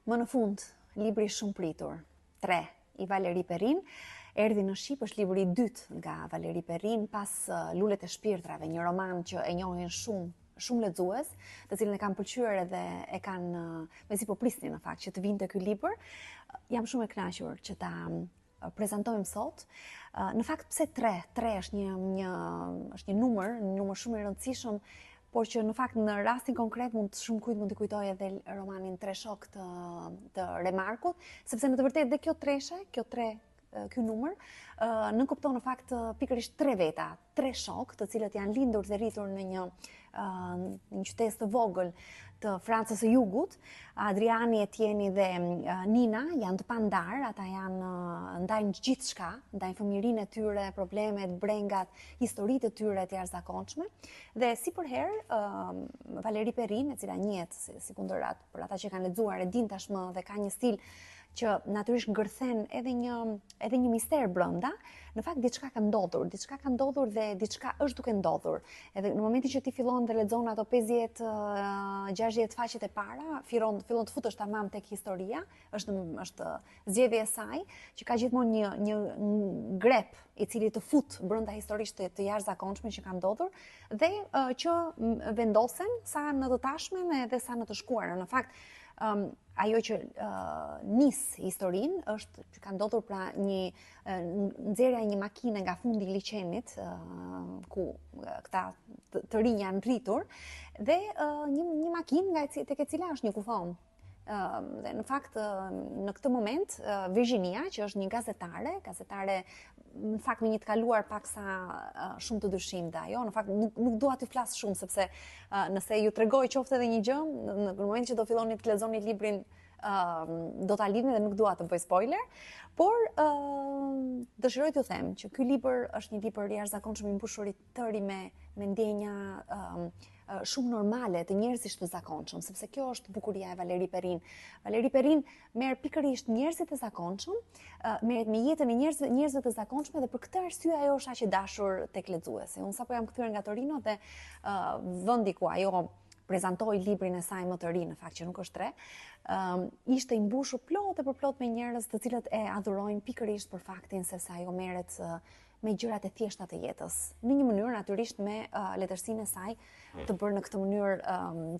Më në fund, libri shumë pritur, 3, i Valeri Perrin, erdhi në Shqip, është libri i dytë nga Valeri Perrin, pas Lulet e shpirtrave, një roman që e njohin shumë lexues, të cilën e kanë pëlqyer edhe e kanë mezi po prisnin në fakt që të vinte ky libër. Jam shumë e kënaqur që ta prezantojmë sot. Në fakt pse 3? 3 është një numër shumë i rëndësishëm, por që në fakt në rastin konkret shumë kujt mund të kujtoj edhe romanin Tre shok të Remarkut, sepse në të vërtetë dhe ky numër nënkupton në fakt pikërisht 3 veta, 3 shok, të cilët janë lindur dhe rritur në një qytet të vogël të Francës së Jugut. Adriani, Etieni dhe Nina janë të pandar, ata ndajnë gjithçka, ndajnë fëmijërinë e tyre, problemet, brengat, historitë e tyre të jashtëzakonshme. Dhe si për herë, Valeri Perrin, e cila njihet si kundërat, për ata që kanë lexuar e din tashmë dhe ka një stil që natyrisht ngërthen edhe një mister brenda, në fakt diçka ka ndodhur dhe diçka është duke ndodhur. Edhe në momentin që ti fillon të lexon ato 50-60 faqet e para, fillon të futesh tamam tek historia, është zgjedhja e saj, që ka gjithmonë një grep i cili të fut brenda historisë të jashtëzakonshme që kanë ndodhur dhe që vendosen sa në të tashmen edhe sa në të shkuarën. Në fakt, ajo që nis historinë është që ka ndodhur pra nxjerrja e një makine nga fundi i liçenit ku këta të rinj janë rritur dhe një makinë tek e cila është një kufon. Dhe në fakt në këtë moment Virginia, që është një gazetare në fakt me një të kaluar paksa shumë të dyshimta, ajo në fakt nuk dua të flas shumë sepse nëse ju tregoj qoftë edhe një gjë, në momentin që do filloni të lexoni librin do ta lidhni dhe nuk dua të bëj spoiler, por dëshiroj t'ju them që ky libër është një libër jashtëzakonshëm i mbushur i tëri me ndjenja shumë normale të njerëzish të zakonshëm, sepse kjo është bukuria e Valeri Perrin. Valeri Perrin merr pikërisht njerëzit e zakonshëm, merret me jetën e njerëzve të zakonshme dhe për këtë arsye ajo është aq e dashur tek lexuesi. Unë sapo jam kthyer nga Torino dhe vendi ku ajo prezantoi librin e saj më të ri, në fakt që nuk është 3, ishte i mbushur plot me njerëz të cilët e adhurojnë pikërisht për faktin se sa ajo merret me gjërat e thjeshta të jetës. Në një mënyrë natyrisht me letërsinë e saj të bërë në këtë mënyrë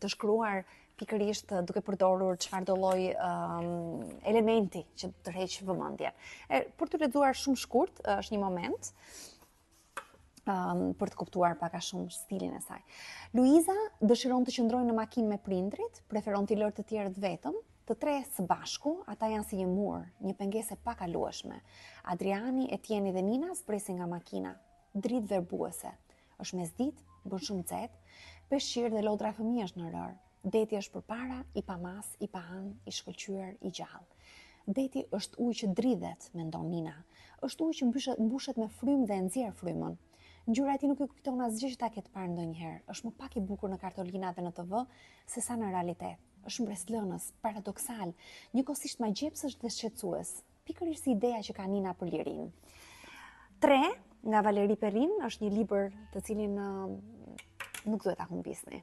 të shkruar pikërisht duke përdorur çfarëdo lloj elementi që të tërheq vëmendjen. Për të lexuar shumë shkurt, është një moment për të kuptuar pak a shumë stilin e saj. Luiza dëshiron të qëndrojë në makinë me prindrit, preferon t'i lërë të tjerët vetëm. Të 3 së bashku, ata janë si një mur, një pengesë e pakalueshme. Adriani, Etieni dhe Nina zpresin nga makina, dritë verbuese. Është mesditë, bën shumë nxehtë, peshqir dhe lodra fëmijësh në rër. Deti është përpara, i pamas, i pahan, i shkëlqyer, i gjallë. Deti është ujë që dridhet, mendon Nina. Është ujë që mbushet me frymë dhe nxjerr frymën. Ngjyra e tij nuk i kujton asgjë që ta ketë parë ndonjëherë. Është më pak i bukur në kartolina dhe në TV se sa në realitet. Është mbreslënës, paradoksal, njëkohësisht magjepsës dhe shqetësues. Pikërisht si ideja që ka Nina për lirinë. 3 nga Valeri Perrin është një libër të cilin nuk duhet ta humbisni.